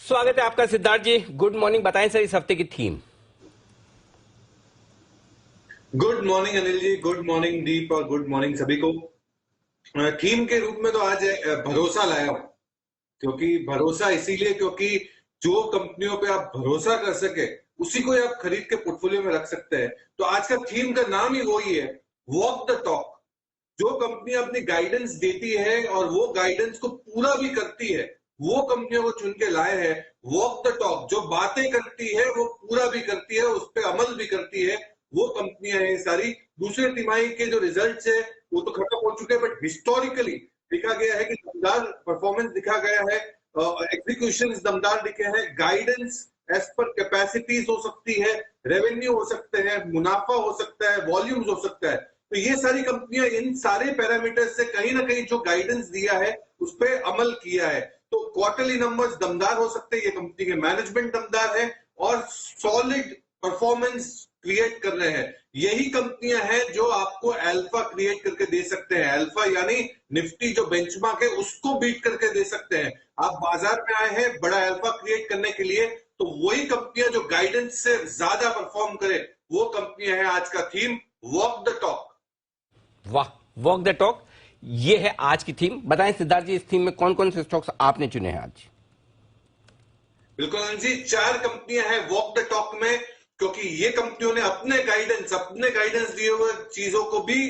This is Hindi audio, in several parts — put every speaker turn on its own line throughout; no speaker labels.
स्वागत है आपका सिद्धार्थ जी। Good morning. बताएं सर इस हफ्ते की theme.
Good morning Anil ji, good morning Deep और गुड मॉर्निंग सभी को। थीम के रूप में तो आज भरोसा लाया हूं। क्योंकि भरोसा इसीलिए क्योंकि जो कंपनियों पे आप भरोसा कर सके उसी को ही आप खरीद के पोर्टफोलियो में रख सकते हैं। तो आज का थीम का नाम ही वही है, वॉक द टॉक। जो कंपनी अपनी गाइडेंस देती है और वो गाइडेंस को पूरा भी करती है, वो कंपनियों को चुन के लाए हैं। वॉक द टॉक, जो बातें करती है वो पूरा भी करती है, उस पर अमल भी करती है, वो कंपनियां हैं सारी। दूसरे तिमाही के जो रिजल्ट्स है वो तो खत्म हो चुके हैं, बट हिस्टोरिकली देखा गया है कि दमदार परफॉर्मेंस दिखा गया है, एग्जीक्यूशन दमदार दिखे हैं, गाइडेंस एज पर कैपेसिटीज हो सकती है, रेवेन्यू हो सकते हैं, मुनाफा हो सकता है, वॉल्यूम्स हो सकता है। तो ये सारी कंपनियां इन सारे पैरामीटर्स से कहीं ना कहीं जो गाइडेंस दिया है उस पर अमल किया है। तो क्वार्टरली नंबर्स दमदार हो सकते हैं, ये कंपनी के मैनेजमेंट दमदार है और सॉलिड परफॉर्मेंस क्रिएट कर रहे हैं। यही कंपनियां हैं जो आपको अल्फा क्रिएट करके दे सकते हैं। अल्फा यानी निफ्टी जो बेंचमार्क है उसको बीट करके दे सकते हैं। आप बाजार में आए हैं बड़ा अल्फा क्रिएट करने के लिए, तो वही कंपनियां जो गाइडेंस से ज्यादा परफॉर्म करे वो कंपनियां हैं। आज का थीम वॉक द टॉक।
वाह, वॉक द टॉक, ये है आज की थीम। बताएं सिद्धार्थ जी, इस थीम में कौन कौन से स्टॉक्स आपने चुने हैं आज?
बिल्कुल अनिल जी, 4 कंपनियां हैं वॉक द टॉक में, क्योंकि ये कंपनियों ने अपने गाइडेंस दिए हुए चीजों को भी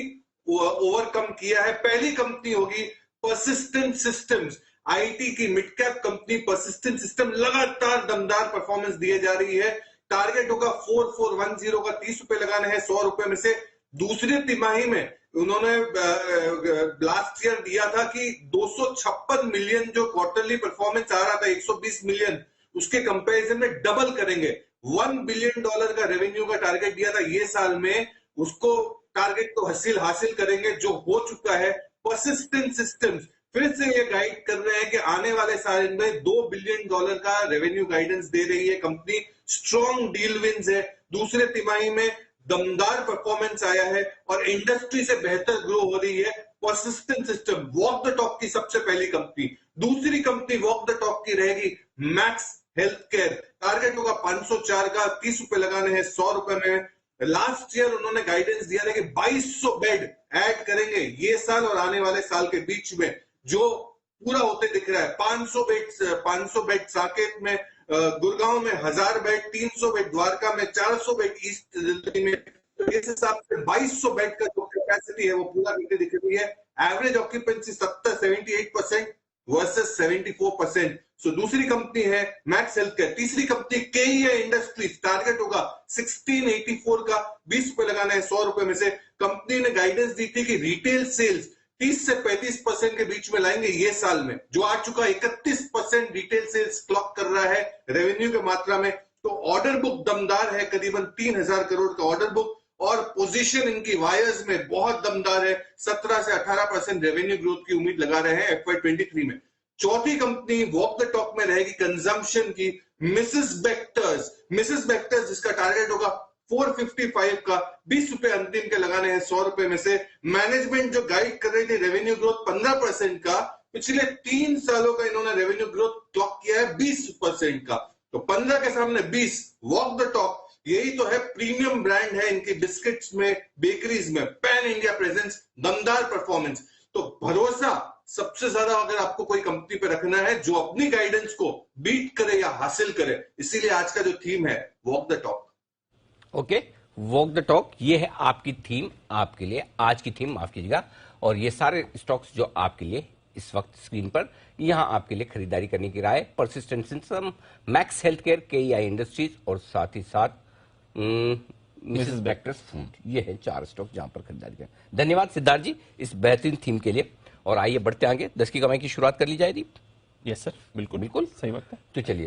ओवरकम किया है। पहली कंपनी होगी परसिस्टेंट सिस्टम्स, आईटी की mid cap company persistent system. लगातार दमदार परफॉर्मेंस दिए जा रही है। टारगेट होगा 4410 का, 30 रुपए लगाने हैं 100 रुपए में से। दूसरी तिमाही में उन्होंने लास्ट ईयर दिया था कि 256 मिलियन जो क्वार्टरली परफॉर्मेंस आ रहा था 120 मिलियन, उसके कंपैरिजन में डबल करेंगे। $1 बिलियन का रेवेन्यू का टारगेट दिया था ये साल में, उसको टारगेट तो हासिल करेंगे जो हो चुका है। परसिस्टेंट सिस्टम्स फिर से ये गाइड कर रहे हैं कि आने वाले साल में $2 बिलियन का रेवेन्यू गाइडेंस दे रही है कंपनी। स्ट्रॉन्ग डील विंस है, दूसरे तिमाही में दमदार परफॉर्मेंस आया है और इंडस्ट्री से बेहतर ग्रो हो रही है। Persistent system walk the talk की सबसे पहली कंपनी। दूसरी कंपनी वॉक द टॉक की रहेगी मैक्स हेल्थ केयर। टारगेट होगा 504 का, 30 रुपए लगाने हैं 100 रुपए में। लास्ट ईयर उन्होंने गाइडेंस दिया था कि 2200 बेड ऐड करेंगे ये साल और आने वाले साल के बीच में, जो पूरा होते दिख रहा है। 500 बेड साकेत में, गुड़गांव में 1000 बेड, 300 बेड द्वारका में, 400 बेड ईस्ट दिल्ली में। तो इस हिसाब से 2200 बेड का जो कैपेसिटी है वो पूरा करके दिख रही है। Average occupancy 78% versus 74%। सो दूसरी कंपनी है मैक्स हेल्थ केयर। तीसरी कंपनी केईए इंडस्ट्रीज, टारगेट होगा 1684 का, 20 रुपए लगाना है 100 रुपए में से। कंपनी ने गाइडेंस दी थी कि रिटेल सेल्स 30 से 35% के बीच में लाएंगे ये साल में, जो आ चुका 31% रिटेल सेल्स क्लॉक कर रहा है रेवेन्यू की मात्रा में। तो ऑर्डर बुक दमदार है, करीबन 3000 करोड़ का ऑर्डर बुक, और पोजीशन इनकी वायर्स में बहुत दमदार है। 17 से 18% रेवेन्यू ग्रोथ की उम्मीद लगा रहे हैं FY23 में। चौथी कंपनी वॉक द टॉक में रहेगी कंजम्पशन की मिसेस बेक्टर्स, जिसका टारगेट होगा 455 का, 20 रुपए अंतिम के लगाने हैं 100 रुपए में से। मैनेजमेंट जो गाइड कर रही थी रेवेन्यू ग्रोथ 15% का, पिछले 3 सालों का इन्होंने रेवेन्यू ग्रोथ क्लॉक किया है 20% का। तो 15 के सामने 20, वॉक द टॉक। यही तो है, प्रीमियम ब्रांड है इनकी, बिस्किट्स में, बेकरीज में, पैन इंडिया प्रेजेंस, दमदार परफॉर्मेंस। तो भरोसा सबसे ज्यादा अगर आपको कोई कंपनी पे रखना है जो अपनी गाइडेंस को बीट करे या हासिल करे, इसीलिए आज का जो थीम है walk the talk.
Okay, walk the talk, ये है आपकी थीम, आपके लिए आज की थीम, माफ कीजिएगा। और ये सारे स्टॉक्स जो आपके लिए इस वक्त स्क्रीन पर यहां आपके लिए खरीदारी करने की राय, Persistent System, Max Health Care, KEI Industries और साथ ही साथ मिसेस बेक्टर्स फूड, ये है 4 स्टॉक जहां पर खरीदारी करें। धन्यवाद सिद्धार्थ जी इस बेहतरीन थीम के लिए। और आइए बढ़ते आगे, 10 की कमाई की शुरुआत कर ली जाएगी।
यस सर, बिल्कुल
बिल्कुल
सही वक्त है।
तो चलिए।